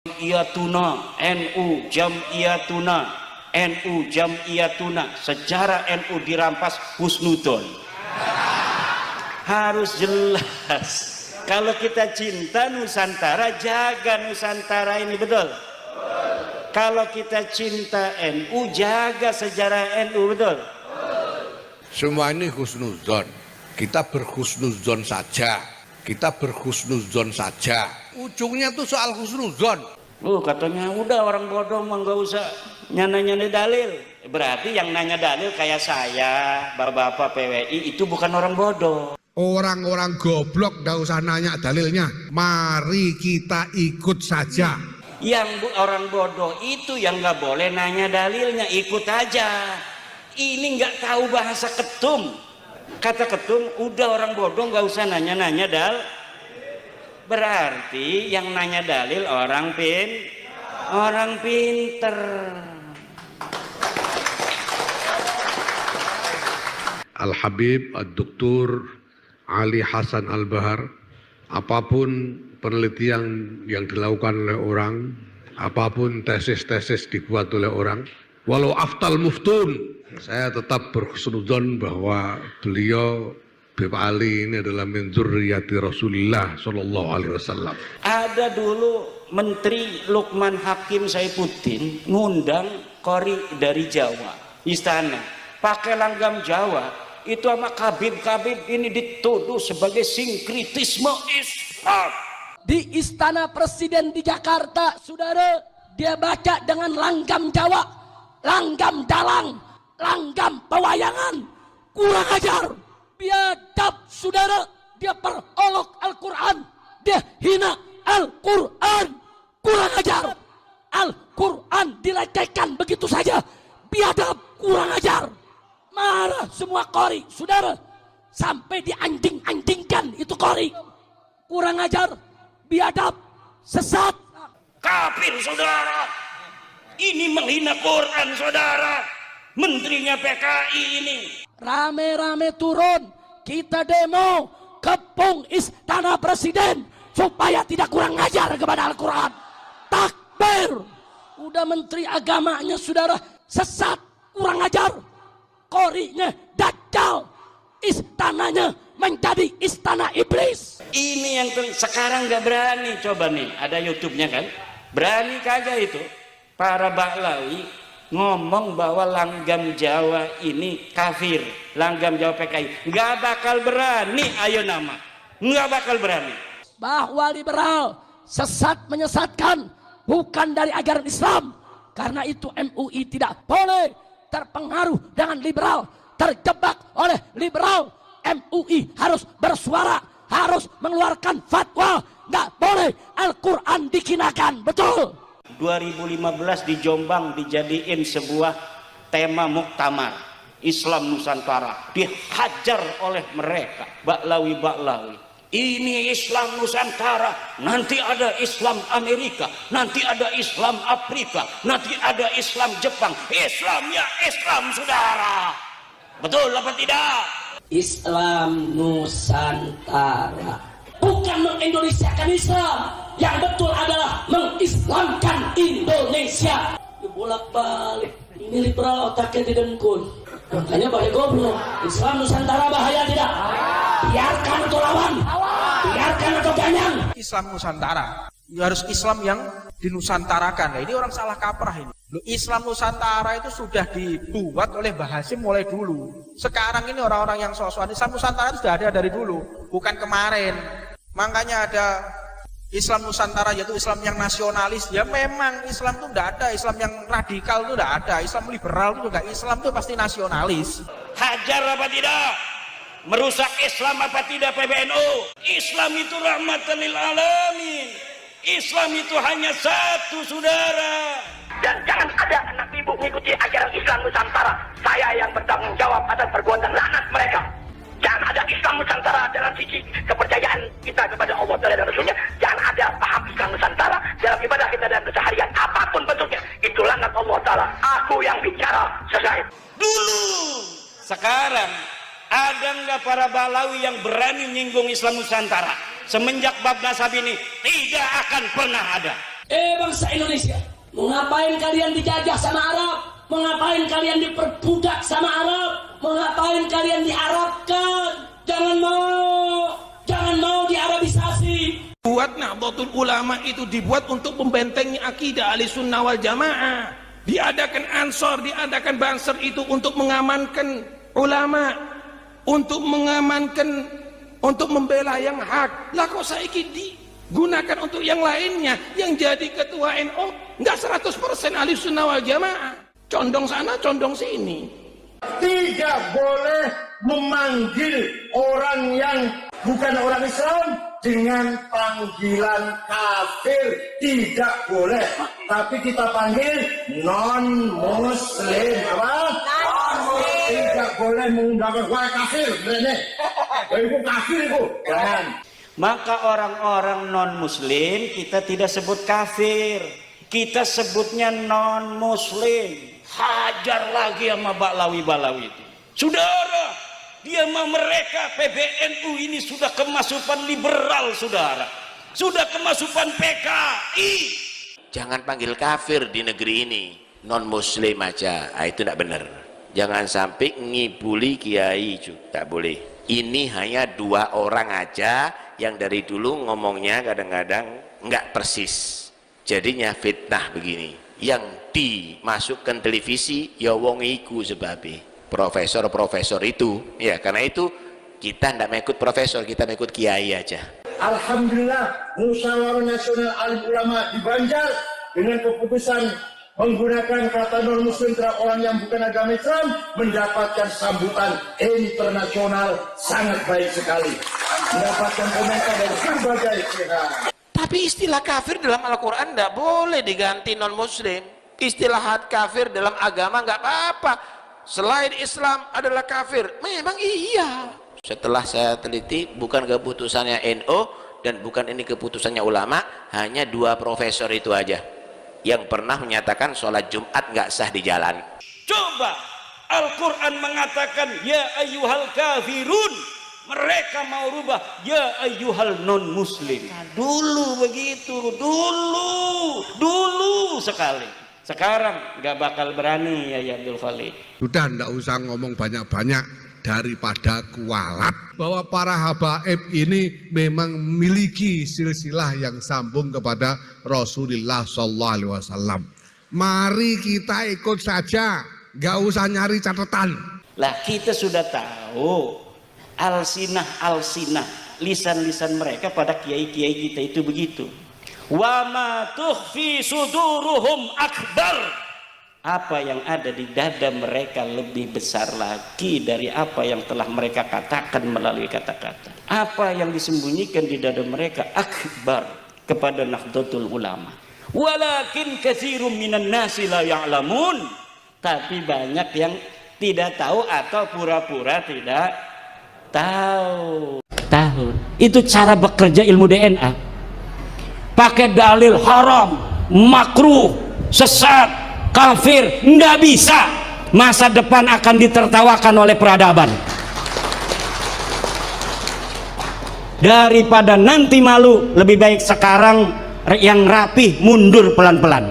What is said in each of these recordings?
Jamiyatuna NU Jamiyatuna sejarah NU dirampas husnudon. Harus jelas. Kalau kita cinta Nusantara, jaga Nusantara ini, betul? Kalau kita cinta NU, jaga sejarah NU, betul? Semua ini husnuzon. Kita berhusnuzon saja. Kita berhusnuzon saja. Ujungnya tuh soal husnuzon. Katanya udah orang bodoh mah nggak usah nyana-nyana dalil. Berarti yang nanya dalil kayak saya, bapak-bapak PWI itu bukan orang bodoh. Orang-orang goblok nggak usah nanya dalilnya. Mari kita ikut saja. Yang orang bodoh itu yang nggak boleh nanya dalilnya, ikut aja. Ini nggak tahu bahasa ketum. Kata ketum, udah orang bodoh nggak usah nanya-nanya berarti yang nanya dalil orang pinter. Al-Habib Ad-Doktor Ali Hasan Al-Bahar, apapun penelitian yang dilakukan oleh orang, apapun tesis-tesis dibuat oleh orang, walau aftal muftun, saya tetap berhusnuzon bahwa beliau Habib Ali ini adalah min dzurriyyati Rasulillah sallallahu alaihi wasallam. Ada dulu Menteri Lukman Hakim Saifuddin ngundang qori dari Jawa, istana, pakai langgam Jawa, itu sama Kabib ini dituduh sebagai sinkritisme Islam. Di Istana Presiden di Jakarta, saudara, dia baca dengan langgam Jawa, langgam dalang, langgam pewayangan, kurang ajar. Biadab, saudara, dia perolok Al-Quran, dia hina Al-Quran, kurang ajar. Al-Quran dilecehkan begitu saja, biadab, kurang ajar. Marah semua qori, saudara, sampai dianjing-anjingkan itu qori, kurang ajar, biadab, sesat, kafir, saudara. Ini menghina Quran, saudara. Menterinya PKI ini rame-rame turun, kita demo kepung Istana Presiden supaya tidak kurang ajar kepada Al-Quran. Takbir. Udah menteri agamanya, saudara, sesat, kurang ajar, qorinya dajjal, istananya menjadi istana iblis. Ini yang sekarang nggak berani. Coba nih, ada YouTube-nya kan, berani kagak itu para Baklawi ngomong bahwa langgam Jawa ini kafir, langgam Jawa PKI. Nggak bakal berani, ayo nama, nggak bakal berani. Bahwa liberal sesat menyesatkan bukan dari ajaran Islam. Karena itu MUI tidak boleh terpengaruh dengan liberal, terjebak oleh liberal. MUI harus bersuara, harus mengeluarkan fatwa, nggak boleh Al-Quran dikinakan, betul. 2015 di Jombang dijadiin sebuah tema muktamar Islam Nusantara, dihajar oleh mereka Baklawi. Ini Islam Nusantara, nanti ada Islam Amerika, nanti ada Islam Afrika, nanti ada Islam Jepang. Islam ya Islam, saudara. Betul apa tidak? Islam Nusantara bukan mengindonesiakan Islam, yang betul adalah mengislamkan Indonesia. Dibolak-balik, ini liberal otaknya didengkun, makanya bahaya goblok. Islam Nusantara bahaya tidak? Biarkan atau lawan, biarkan atau ganyang. Islam Nusantara, ya harus Islam yang dinusantarakan. Nah, ini orang salah kaprah ini. Islam Nusantara itu sudah dibuat oleh Mbah Hasyim mulai dulu. Sekarang ini orang-orang yang sok-sokan, Islam Nusantara itu sudah ada dari dulu, bukan kemarin. Makanya ada Islam Nusantara, yaitu Islam yang nasionalis. Ya memang Islam itu tidak ada, Islam yang radikal itu tidak ada, Islam liberal itu juga, Islam itu pasti nasionalis. Hajar apa tidak? Merusak Islam apa tidak PBNU? Islam itu rahmatan lil alamin. Islam itu hanya satu, saudara. Dan jangan ada anak ibu mengikuti ajaran Islam Nusantara. Saya yang bertanggung jawab atas perbuatan laknat mereka. Jangan ada Islam Nusantara dalam sisi kepercayaan kita kepada Allah dan Rasulnya. Jangan ada paham Islam Nusantara dalam ibadah kita dan keseharian apapun bentuknya. Itu laknat Allah Ta'ala. Aku yang bicara, selesai. Dulu, sekarang ada nggak para Balawi yang berani menyinggung Islam Nusantara? Semenjak bab nasab ini tidak akan pernah ada. Bangsa Indonesia, mau ngapain kalian dijajah sama Arab? Mau ngapain kalian diperbudak sama Arab? Mau ngapain kalian diarabkan? Jangan mau diarabisasi. Buat Nahdlatul Ulama itu dibuat untuk membentengi akidah Ahlussunnah wal Jamaah. Diadakan Ansor, diadakan Banser itu untuk mengamankan ulama, untuk mengamankan, untuk membela yang hak. Lah kok saiki digunakan untuk yang lainnya? Yang jadi ketua NU enggak 100% Ahlussunnah wal Jamaah. Condong sana, condong sini. Tidak boleh memanggil orang yang bukan orang Islam dengan panggilan kafir, tidak boleh. Tapi kita panggil non-muslim. Apa? Non-muslim. Tidak boleh menggunakan wah kafir, bener. Itu kafir itu. Jangan. Maka orang-orang non-muslim kita tidak sebut kafir, kita sebutnya non-muslim. Hajar lagi sama Baklawi-Balawi itu. Saudara, dia sama mereka PBNU ini sudah kemasukan liberal, saudara. Sudah kemasukan PKI. Jangan panggil kafir di negeri ini, non-muslim aja. Itu tidak benar. Jangan sampai ngibuli kiai juga, tak boleh. Ini hanya 2 orang aja yang dari dulu ngomongnya kadang-kadang nggak persis. Jadinya fitnah begini. Yang dimasukkan televisi ya wong iku sebabnya profesor-profesor itu ya, karena itu kita tidak mengikut profesor, kita mengikut kiai aja. Alhamdulillah Musyawarah Nasional Alim Ulama di Banjar dengan keputusan menggunakan kata non-muslim terhadap orang yang bukan agama Islam mendapatkan sambutan internasional sangat baik sekali, mendapatkan komentar dari berbagai pihak. Tapi istilah kafir dalam Al-Quran tidak boleh diganti non-muslim. Istilah kafir dalam agama nggak apa-apa. Selain Islam adalah kafir. Memang iya. Setelah saya teliti, bukan keputusannya NU dan bukan ini keputusannya ulama, hanya 2 profesor itu aja yang pernah menyatakan sholat Jumat nggak sah di jalan. Coba Al-Quran mengatakan ya ayyuhal kafirun, mereka mau rubah ya ayyuhal non muslim. Nah, dulu begitu, dulu sekali. Sekarang nggak bakal berani ya Abdul Khalid. Sudah ndak usah ngomong banyak-banyak daripada kualat. Bahwa para habaib ini memang memiliki silsilah yang sambung kepada Rasulullah SAW. Mari kita ikut saja, nggak usah nyari catatan. Lah kita sudah tahu alsinah lisan-lisan mereka pada kiai-kiai kita itu begitu. Wa ma tukhfi suduruhum akbar. Apa yang ada di dada mereka lebih besar lagi dari apa yang telah mereka katakan melalui kata-kata. Apa yang disembunyikan di dada mereka akbar kepada Nahdlatul Ulama. Walakin katsirum minan nasi la ya'lamun. Tapi banyak yang tidak tahu atau pura-pura tidak tahu. Itu cara bekerja ilmu DNA. Pakai dalil haram, makruh, sesat, kafir, nggak bisa. Masa depan akan ditertawakan oleh peradaban. Daripada nanti malu, lebih baik sekarang yang rapih mundur pelan-pelan.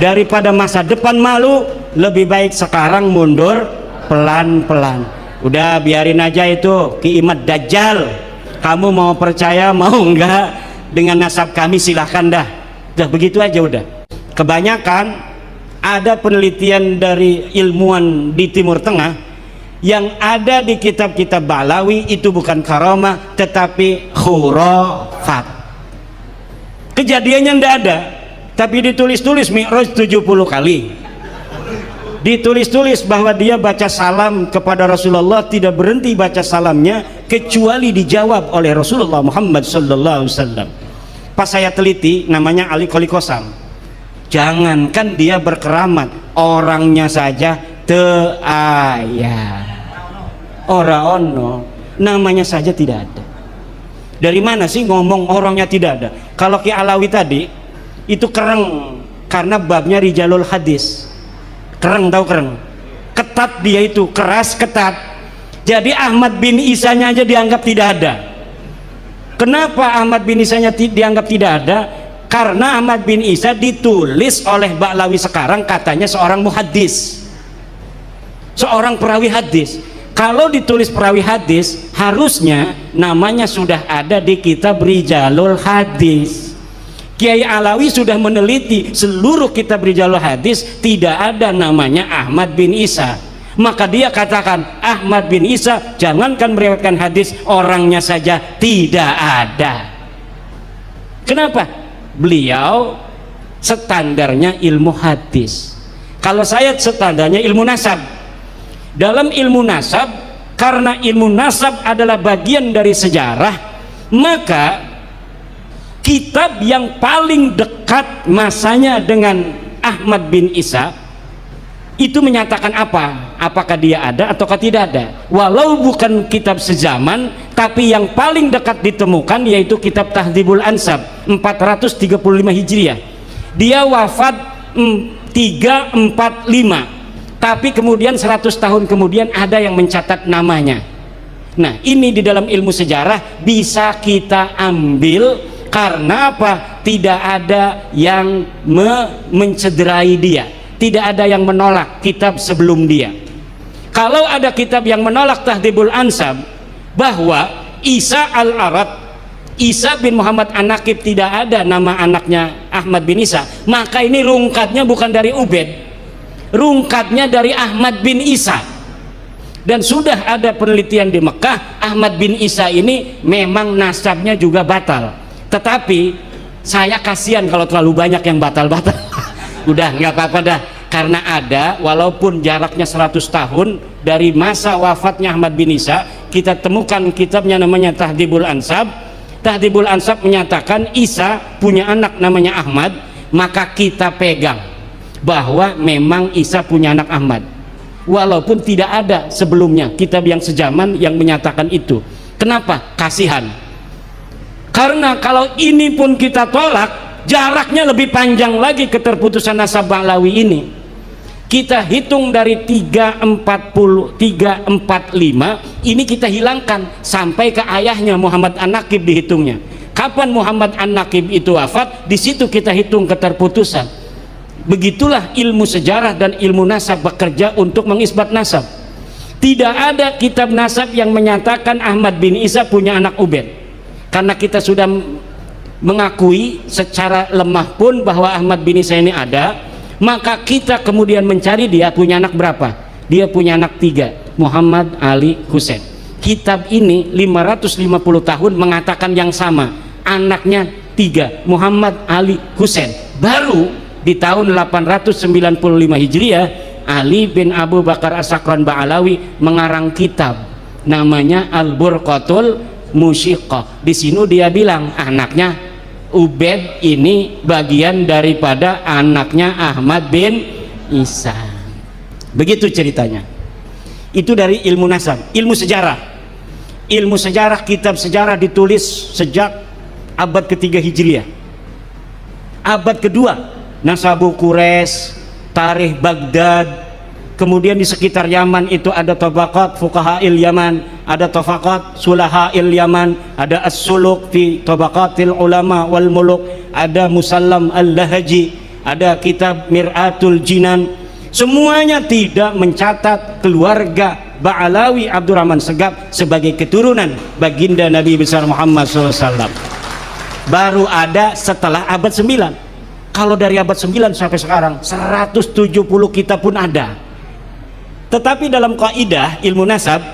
Daripada masa depan malu, lebih baik sekarang mundur pelan-pelan. Udah biarin aja itu Kiimat Dajjal. Kamu mau percaya mau enggak dengan nasab kami silahkan dah. Udah begitu aja udah. Kebanyakan ada penelitian dari ilmuwan di Timur Tengah yang ada di kitab-kitab Balawi itu bukan karamah tetapi khurafat. Kejadiannya ndak ada, tapi ditulis-tulis Mi'raj 70 kali. Ditulis-tulis bahwa dia baca salam kepada Rasulullah, tidak berhenti baca salamnya kecuali dijawab oleh Rasulullah Muhammad sallallahu alaihi wasallam. Pas saya teliti, namanya Ali Qoli Qosam. Jangankan dia berkeramat, orangnya saja teu aya. Ora ono, namanya saja tidak ada. Dari mana sih ngomong orangnya tidak ada? Kalau Ki Alawi tadi itu kereng karena babnya rijalul hadis. Kereng, tahu kereng? Ketat dia itu, keras ketat. Jadi Ahmad bin Isanya aja dianggap tidak ada. Kenapa Ahmad bin Isa dianggap tidak ada? Karena Ahmad bin Isa ditulis oleh Ba'lawi sekarang katanya seorang muhaddis, seorang perawi hadis. Kalau ditulis perawi hadis, harusnya namanya sudah ada di kitab Rijalul Hadis. Kiai Alawi sudah meneliti seluruh kitab Rijalul Hadis, tidak ada namanya Ahmad bin Isa. Maka dia katakan Ahmad bin Isa jangankan meriwayatkan hadis, orangnya saja tidak ada. Kenapa? Beliau standarnya ilmu hadis, kalau saya standarnya ilmu nasab. Dalam ilmu nasab, karena ilmu nasab adalah bagian dari sejarah, maka kitab yang paling dekat masanya dengan Ahmad bin Isa itu menyatakan apa? Apakah dia ada ataukah tidak ada? Walau bukan kitab sezaman, tapi yang paling dekat ditemukan yaitu kitab Tahdhibul Ansab 435 Hijriah. Dia wafat 345, tapi kemudian 100 tahun kemudian ada yang mencatat namanya. Nah, ini di dalam ilmu sejarah bisa kita ambil karena apa? Tidak ada yang mencederai dia, tidak ada yang menolak kitab sebelum dia. Kalau ada kitab yang menolak Tahdhibul Ansab bahwa Isa al-Arad, Isa bin Muhammad An-Naqib tidak ada nama anaknya Ahmad bin Isa, maka ini rungkatnya bukan dari Ubed, rungkatnya dari Ahmad bin Isa. Dan sudah ada penelitian di Mekah, Ahmad bin Isa ini memang nasabnya juga batal. Tetapi saya kasihan kalau terlalu banyak yang batal-batal. Udah nggak apa-apa dah, karena ada, walaupun jaraknya 100 tahun dari masa wafatnya Ahmad bin Isa, kita temukan kitabnya namanya Tahdhibul Ansab. Tahdhibul Ansab menyatakan Isa punya anak namanya Ahmad, maka kita pegang bahwa memang Isa punya anak Ahmad, walaupun tidak ada sebelumnya kitab yang sejaman yang menyatakan itu. Kenapa? Kasihan. Karena kalau ini pun kita tolak, jaraknya lebih panjang lagi keterputusan nasab Ba'lawi ini. Kita hitung dari 345 ini kita hilangkan sampai ke ayahnya Muhammad An-Naqib dihitungnya. Kapan Muhammad An-Naqib itu wafat, di situ kita hitung keterputusan. Begitulah ilmu sejarah dan ilmu nasab bekerja untuk mengisbat nasab. Tidak ada kitab nasab yang menyatakan Ahmad bin Isa punya anak Ubed. Karena kita sudah mengakui secara lemah pun bahwa Ahmad bin Isa ini ada, maka kita kemudian mencari dia punya anak berapa. Dia punya anak 3, Muhammad, Ali, Husain. Kitab ini 550 tahun mengatakan yang sama, anaknya 3, Muhammad, Ali, Husain. Baru di tahun 895 Hijriah, Ali bin Abu Bakar As-Sakran Ba'alawi mengarang kitab namanya Al-Burqatul Musyiqah. Di sini dia bilang anaknya Ubed ini bagian daripada anaknya Ahmad bin Isa. Begitu ceritanya. Itu dari ilmu nasab. Ilmu sejarah, ilmu sejarah, kitab sejarah ditulis sejak abad ke-3 Hijriah. Abad kedua, Nasabu Quraisy, Tarikh Baghdad. Kemudian di sekitar Yaman itu ada Tabaqat Fuqaha'il Yaman, ada Tafaqat Sulaha'il Yaman, ada As-Suluk fi Tabaqatil Ulama wal Muluk, ada Musallam Al-Lahaji, ada kitab Mir'atul Jinan. Semuanya tidak mencatat keluarga Ba'alawi Abdurrahman Segaf sebagai keturunan baginda Nabi besar Muhammad SAW. Baru ada setelah abad 9. Kalau dari abad 9 sampai sekarang 170 kitab pun ada. Tetapi dalam kaidah ilmu nasab,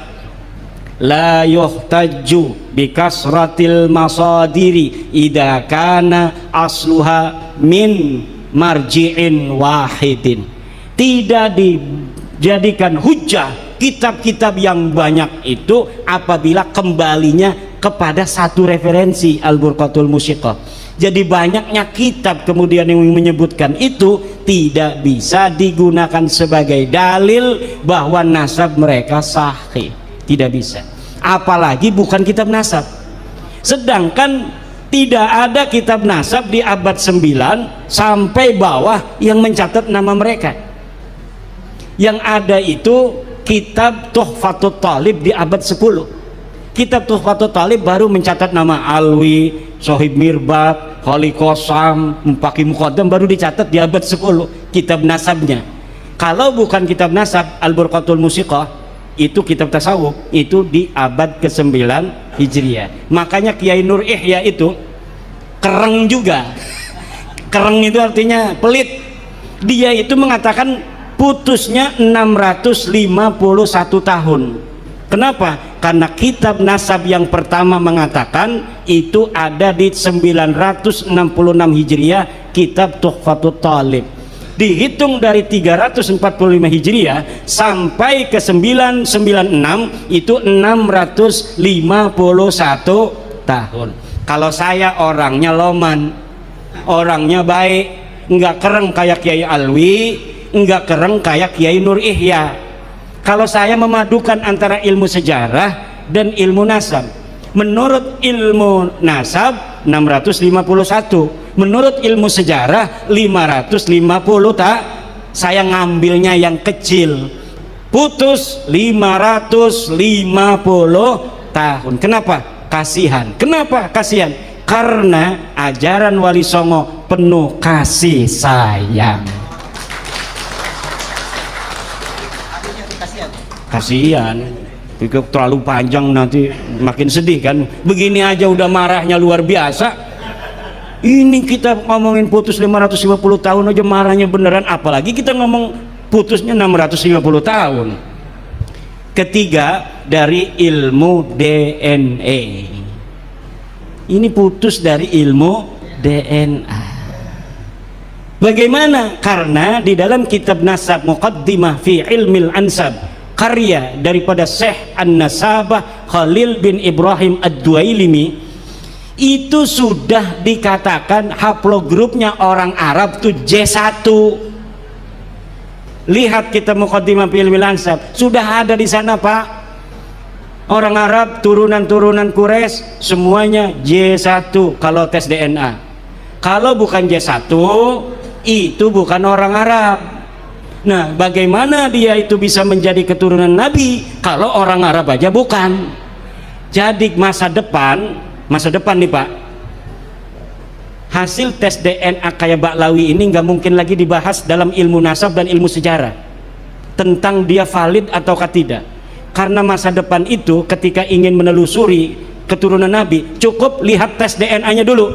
la yuhtaju bi kasratil masadiri idza kana asluha min marji'in wahidin. Tidak dijadikan hujjah kitab-kitab yang banyak itu apabila kembalinya kepada satu referensi, Al-Burqatul Musyiqah. Jadi banyaknya kitab kemudian yang menyebutkan itu tidak bisa digunakan sebagai dalil bahwa nasab mereka sahih. Tidak bisa. Apalagi bukan kitab nasab. Sedangkan tidak ada kitab nasab di abad 9 sampai bawah yang mencatat nama mereka. Yang ada itu kitab Tuhfatut Talib di abad 10. Kitab Tuhfatul Talib baru mencatat nama Alwi, Sohib Mirbat, Khali Qasam, Mupaki Muqaddam, baru dicatat di abad 10 kitab nasabnya. Kalau bukan kitab nasab, Al-Burqatul Musiqah, itu kitab tasawuf, itu di abad ke-9 Hijriah. Makanya Kiai Nur Ihya itu kereng juga. Kereng itu artinya pelit. Dia itu mengatakan putusnya 651 tahun. Kenapa? Karena kitab nasab yang pertama mengatakan itu ada di 966 Hijriah, kitab Tuhfatul Talib. Dihitung dari 345 Hijriah sampai ke 996 itu 651 tahun. Kalau saya orangnya loman, orangnya baik, enggak kereng kayak Kiai Alwi, enggak kereng kayak Kiai Nur Ihya. Kalau saya memadukan antara ilmu sejarah dan ilmu nasab, menurut ilmu nasab 651, menurut ilmu sejarah 550 tak, saya ngambilnya yang kecil, putus 550 tahun. Kenapa? Kasihan. Kenapa kasihan? Karena ajaran Wali Songo penuh kasih sayang. Kasihan, terlalu panjang nanti makin sedih kan. Begini aja udah marahnya luar biasa. Ini kita ngomongin putus 550 tahun aja marahnya beneran, apalagi kita ngomong putusnya 650 tahun. Ketiga, dari ilmu DNA. Ini putus dari ilmu DNA. Bagaimana? Karena di dalam kitab Nasab Muqaddimah fi Ilmil Ansab, karya daripada Syekh An-Nasabah Khalil bin Ibrahim Ad-Duailimi, itu sudah dikatakan haplogrupnya orang Arab itu J1. Lihat kita Muqaddimah fi Ilmil Ansab, sudah ada di sana Pak. Orang Arab turunan-turunan Quraisy semuanya J1 kalau tes DNA. Kalau bukan J1 itu bukan orang Arab. Nah, bagaimana dia itu bisa menjadi keturunan Nabi kalau orang Arab aja bukan? Jadi masa depan nih Pak, hasil tes DNA kayak Ba'lawi ini nggak mungkin lagi dibahas dalam ilmu nasab dan ilmu sejarah tentang dia valid ataukah tidak. Karena masa depan itu ketika ingin menelusuri keturunan Nabi, cukup lihat tes DNA-nya dulu.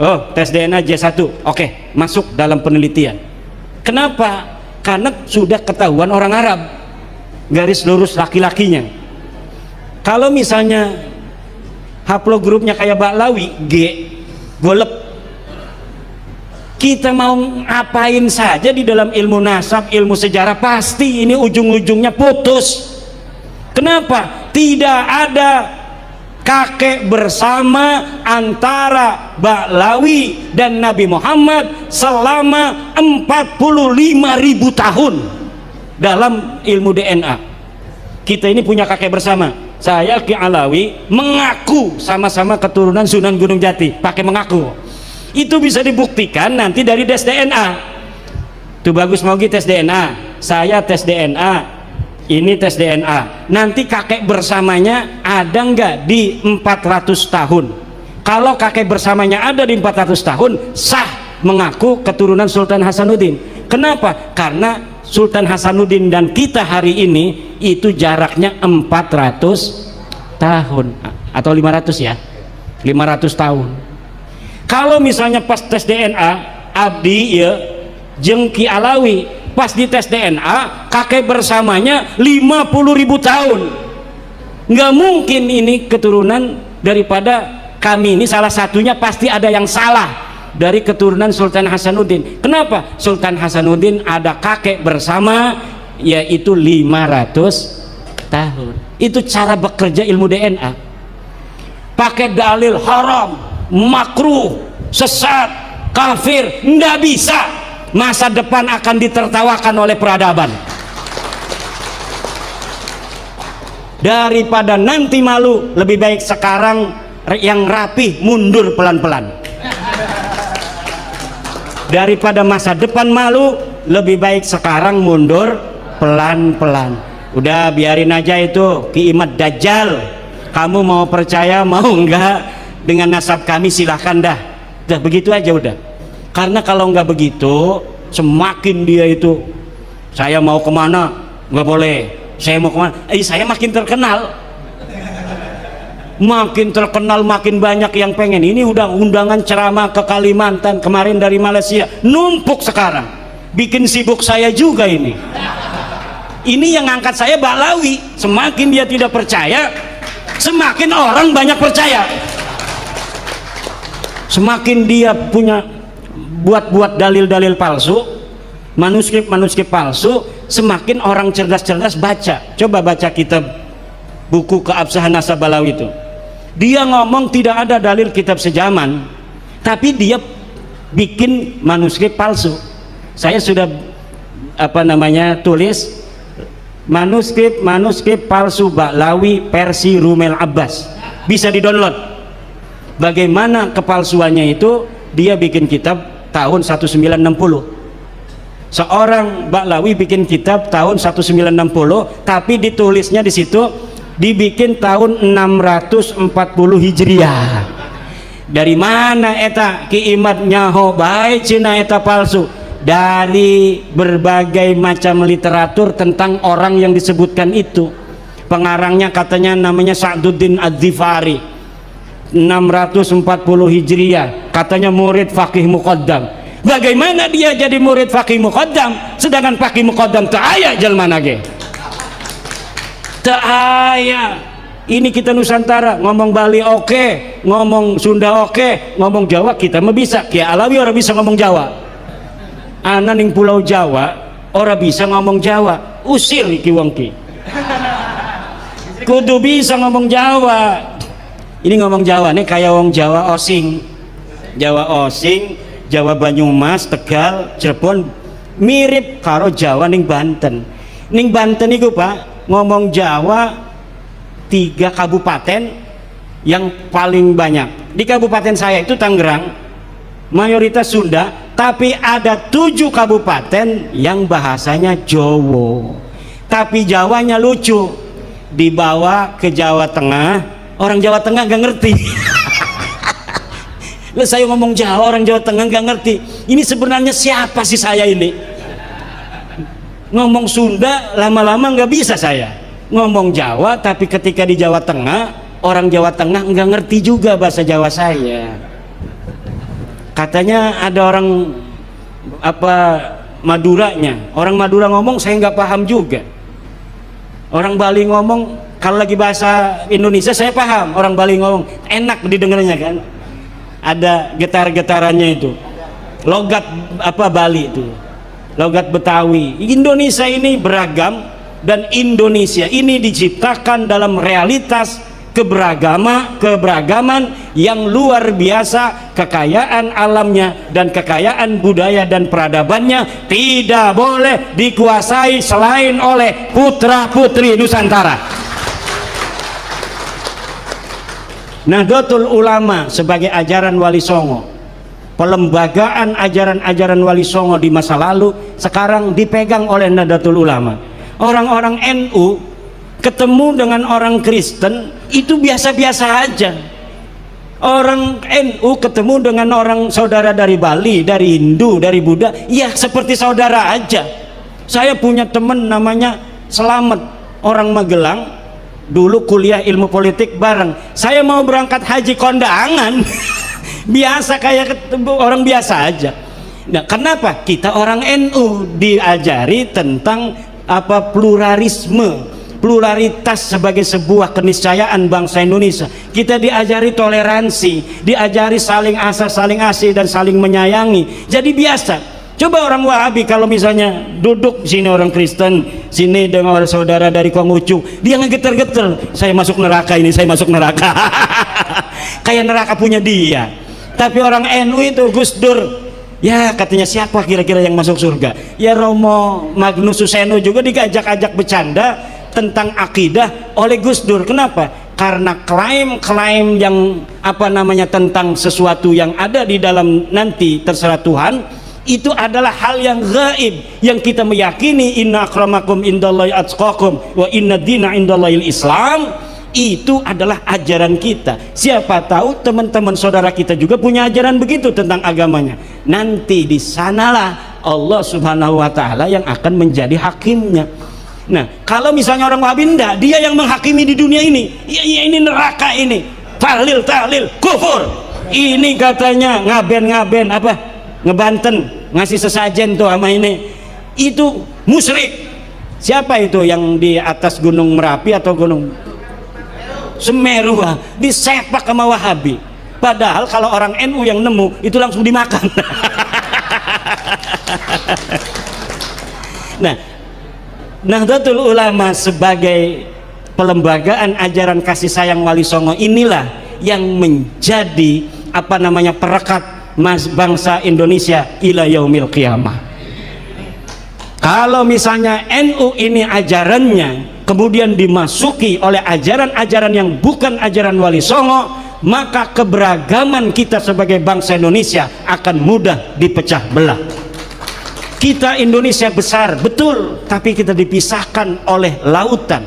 Oh, tes DNA J1, oke, masuk dalam penelitian. Kenapa? Karena sudah ketahuan orang Arab, garis lurus laki-lakinya. Kalau misalnya haplogrupnya kayak Ba'lawi, G, golep. Kita mau ngapain saja di dalam ilmu nasab, ilmu sejarah, pasti ini ujung-ujungnya putus. Kenapa? Tidak ada kakek bersama antara Ba'lawi dan Nabi Muhammad selama 45.000 tahun dalam ilmu DNA. Kita ini punya kakek bersama. Saya Ki Alawi mengaku sama-sama keturunan Sunan Gunung Jati, pakai mengaku. Itu bisa dibuktikan nanti dari tes DNA. Tuh bagus mau tes DNA, saya tes DNA, ini tes DNA. Nanti kakek bersamanya ada nggak di 400 tahun? Kalau kakek bersamanya ada di 400 tahun, sah mengaku keturunan Sultan Hasanuddin. Kenapa? Karena Sultan Hasanuddin dan kita hari ini itu jaraknya 400 tahun atau 500 ya, 500 tahun. Kalau misalnya pas tes DNA Abdi ya jeung Ki Alawi, pas di tes DNA kakek bersamanya 50.000 tahun, nggak mungkin ini keturunan daripada kami ini. Salah satunya pasti ada yang salah dari keturunan Sultan Hasanuddin. Kenapa? Sultan Hasanuddin ada kakek bersama yaitu 500 tahun. Itu cara bekerja ilmu DNA. Pakai dalil haram, makruh, sesat, kafir, nggak bisa. Masa depan akan ditertawakan oleh peradaban. Daripada nanti malu, lebih baik sekarang yang rapi mundur pelan-pelan. Daripada masa depan malu, lebih baik sekarang mundur pelan-pelan. Udah biarin aja itu Ki Imad Dajjal Kamu mau percaya mau enggak dengan nasab kami, silahkan dah. Udah begitu aja udah. Karena kalau enggak begitu, semakin dia itu, saya mau kemana nggak boleh, saya mau kemana, saya makin terkenal, makin banyak yang pengen. Ini udah undangan ceramah ke Kalimantan kemarin dari Malaysia, numpuk sekarang, bikin sibuk saya juga ini. Ini yang ngangkat saya Baklawi. Semakin dia tidak percaya, semakin orang banyak percaya. Semakin dia punya buat dalil-dalil palsu, manuskrip palsu, semakin orang cerdas-cerdas baca. Coba baca kitab buku Keabsahan Nasab Balawi itu. Dia ngomong tidak ada dalil kitab sejaman, tapi dia bikin manuskrip palsu. Saya sudah tulis manuskrip palsu Baklawi versi Rumel Abbas, bisa di-download. Bagaimana kepalsuannya itu? Dia bikin kitab tahun 1960. Seorang Baklawi bikin kitab tahun 1960, tapi ditulisnya di situ dibikin tahun 640 Hijriah. Dari mana eta Ki Imad nyaho bae cina eta palsu? Dari berbagai macam literatur tentang orang yang disebutkan itu. Pengarangnya katanya namanya Sa'duddin Ad-Dhifari, 640 Hijriah, katanya murid Faqih Muqaddam. Bagaimana dia jadi murid Faqih Muqaddam sedangkan Faqih Muqaddam tak aya jelma nage, tak aya. Ini kita Nusantara ngomong Bali oke, ngomong Sunda oke, ngomong Jawa kita mah bisa. Ki Alawi orang bisa ngomong Jawa, ana ning Pulau Jawa orang bisa ngomong Jawa, usir iki wong ki kudu bisa ngomong Jawa. Ini ngomong Jawa nih kayak wong Jawa Osing, Jawa Banyumas, Tegal, Cirebon, mirip karo Jawa ning Banten. Ning Banten itu Pak ngomong Jawa 3 kabupaten yang paling banyak. Di kabupaten saya itu Tangerang, mayoritas Sunda, tapi ada 7 kabupaten yang bahasanya Jawa. Tapi Jawanya lucu, dibawa ke Jawa Tengah, orang Jawa Tengah gak ngerti. Lah saya ngomong Jawa, orang Jawa Tengah gak ngerti. Ini sebenarnya siapa sih saya ini? Ngomong Sunda lama-lama gak bisa saya. Ngomong Jawa, tapi ketika di Jawa Tengah, orang Jawa Tengah gak ngerti juga bahasa Jawa saya. Katanya ada orang Maduranya, orang Madura ngomong saya nggak paham juga. Orang Bali ngomong, kalau lagi bahasa Indonesia saya paham, orang Bali ngomong enak didengarnya kan, ada getar-getarannya itu, logat Bali itu, logat Betawi. Indonesia ini beragam, dan Indonesia ini diciptakan dalam realitas keberagaman yang luar biasa. Kekayaan alamnya dan kekayaan budaya dan peradabannya tidak boleh dikuasai selain oleh putra-putri Nusantara. Nahdlatul Ulama sebagai ajaran Wali Songo, pelembagaan ajaran-ajaran Wali Songo di masa lalu, sekarang dipegang oleh Nahdlatul Ulama. Orang-orang NU ketemu dengan orang Kristen itu biasa-biasa aja. Orang NU ketemu dengan orang saudara dari Bali, dari Hindu, dari Buddha, ya seperti saudara aja. Saya punya teman namanya Selamat, orang Magelang, dulu kuliah ilmu politik bareng. Saya mau berangkat haji kondangan biasa kayak ketemu orang biasa aja. Nah, kenapa? Kita orang NU diajari tentang pluralitas sebagai sebuah keniscayaan bangsa Indonesia. Kita diajari toleransi, diajari saling asah, saling asih, dan saling menyayangi. Jadi biasa. Coba orang Wahabi kalau misalnya duduk sini orang Kristen, sini dengan orang saudara dari Konghucu, dia ngegeter-geter, saya masuk neraka ini, saya masuk neraka. Kayak neraka punya dia. Tapi orang NU itu Gus Dur, ya katanya siapa kira-kira yang masuk surga? Ya Romo Magnus Suseno juga diajak-ajak bercanda tentang akidah oleh Gus Dur. Kenapa? Karena klaim-klaim yang tentang sesuatu yang ada di dalam nanti terserah Tuhan, itu adalah hal yang gaib, yang kita meyakini inna akramakum indallahi atqakum wa inna dina indallahil Islam. Itu adalah ajaran kita. Siapa tahu teman-teman saudara kita juga punya ajaran begitu tentang agamanya. Nanti di sanalah Allah Subhanahu wa taala yang akan menjadi hakimnya. Nah, kalau misalnya orang Wahabi enggak, dia yang menghakimi di dunia ini. Ya, ini neraka ini. Tahlil kufur. Ini katanya ngaben apa? Ngebanten, ngasih sesajen tuh sama ini. Itu musyrik. Siapa itu yang di atas Gunung Merapi atau Gunung Semeru disepak sama Wahabi? Padahal kalau orang NU yang nemu itu langsung dimakan. Nah, Nahdlatul Ulama sebagai pelembagaan ajaran kasih sayang Wali Songo inilah yang menjadi perekat bangsa Indonesia ila yaumil qiyamah. Kalau misalnya NU ini ajarannya kemudian dimasuki oleh ajaran-ajaran yang bukan ajaran Wali Songo, maka keberagaman kita sebagai bangsa Indonesia akan mudah dipecah belah. Kita Indonesia besar, betul, tapi kita dipisahkan oleh lautan.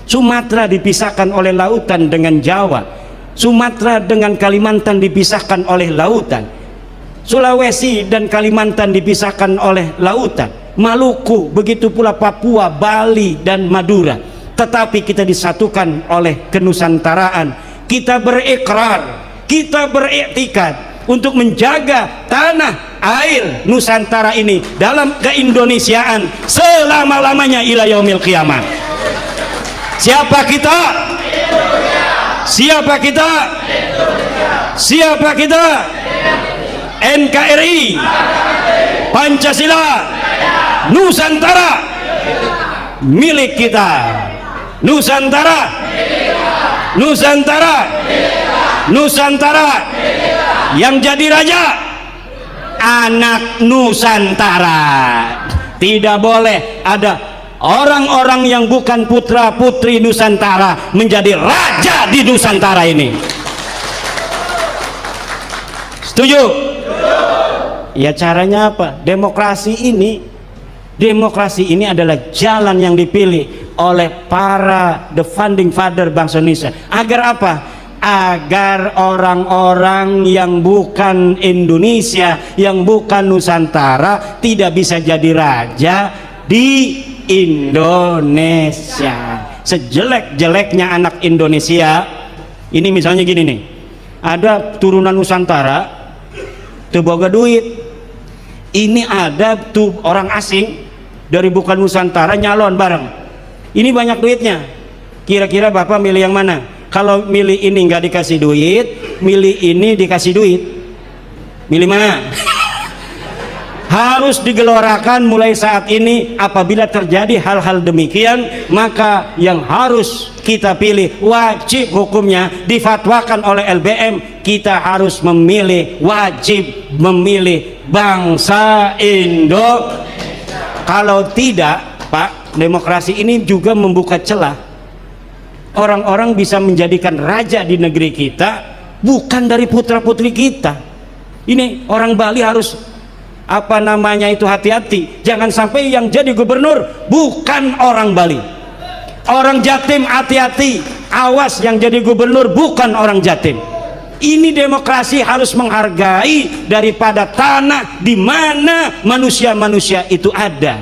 Sumatera dipisahkan oleh lautan dengan Jawa, Sumatera dengan Kalimantan dipisahkan oleh lautan, Sulawesi dan Kalimantan dipisahkan oleh lautan, Maluku, begitu pula Papua, Bali dan Madura. Tetapi kita disatukan oleh kenusantaraan. Kita berikrar, kita beriktikad untuk menjaga tanah air Nusantara ini dalam keindonesiaan selama-lamanya ila yaumil qiyamah. Siapa kita? Siapa kita? Siapa kita? NKRI, Pancasila, Nusantara milik kita. Nusantara, Nusantara, Nusantara. Yang jadi raja anak Nusantara. Tidak boleh ada orang-orang yang bukan putra putri Nusantara menjadi raja di Nusantara ini. Setuju? Ya, caranya apa? Demokrasi ini adalah jalan yang dipilih oleh para the founding father bangsa Indonesia. Agar apa? Agar orang-orang yang bukan Indonesia, yang bukan Nusantara tidak bisa jadi raja di Indonesia. Sejelek-jeleknya anak Indonesia ini, misalnya gini nih, ada turunan Nusantara tuh boga duit, ini ada tuh orang asing dari bukan Nusantara nyalon bareng, ini banyak duitnya. Kira-kira Bapak milih yang mana? Kalau milih ini nggak dikasih duit, milih ini dikasih duit, milih mana? Harus digelorakan mulai saat ini. Apabila terjadi hal-hal demikian, maka yang harus kita pilih, wajib hukumnya difatwakan oleh LBM, kita harus memilih, wajib memilih bangsa Indo. Kalau tidak, Pak, demokrasi ini juga membuka celah. Orang-orang bisa menjadikan raja di negeri kita bukan dari putra putri kita. Ini orang Bali harus hati-hati, jangan sampai yang jadi gubernur bukan orang Bali. Orang Jatim hati-hati, awas yang jadi gubernur bukan orang Jatim. Ini demokrasi harus menghargai daripada tanah di mana manusia-manusia itu ada.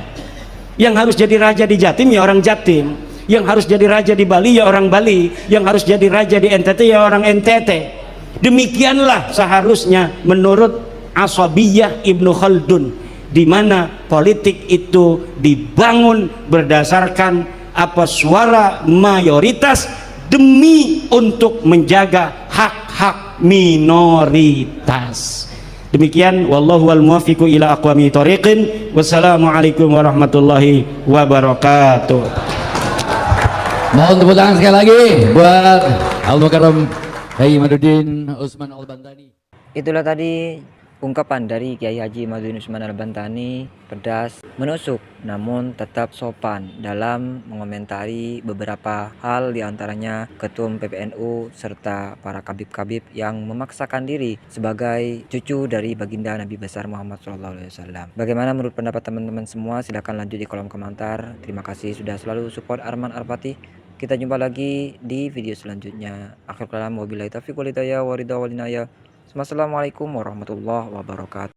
Yang harus jadi raja di Jatim ya orang Jatim, yang harus jadi raja di Bali ya orang Bali, yang harus jadi raja di NTT ya orang NTT. Demikianlah seharusnya menurut Asabiyah Ibnu Khaldun, di mana politik itu dibangun berdasarkan suara mayoritas demi untuk menjaga hak-hak minoritas. Demikian, wallahu wal muwaffiqu ila aqwami thoriqin. Wassalamualaikum warahmatullahi wabarakatuh. Mohon tepuk tangan sekali lagi buat Al-Mukarram Kiai Madudin Usman Al-Bantani. Itulah tadi ungkapan dari Kiai Haji Madudin Usman Al-Bantani, pedas, menusuk, namun tetap sopan dalam mengomentari beberapa hal, diantaranya Ketum PBNU serta para kabib-kabib yang memaksakan diri sebagai cucu dari baginda Nabi besar Muhammad SAW. Bagaimana menurut pendapat teman-teman semua? Silahkan lanjut di kolom komentar. Terima kasih sudah selalu support Arman Al-Fatih. Kita jumpa lagi di video selanjutnya. Akhir kalam wabillahi taufiq wal hidayah wa ridha wal inayah. Wassalamualaikum warahmatullahi wabarakatuh.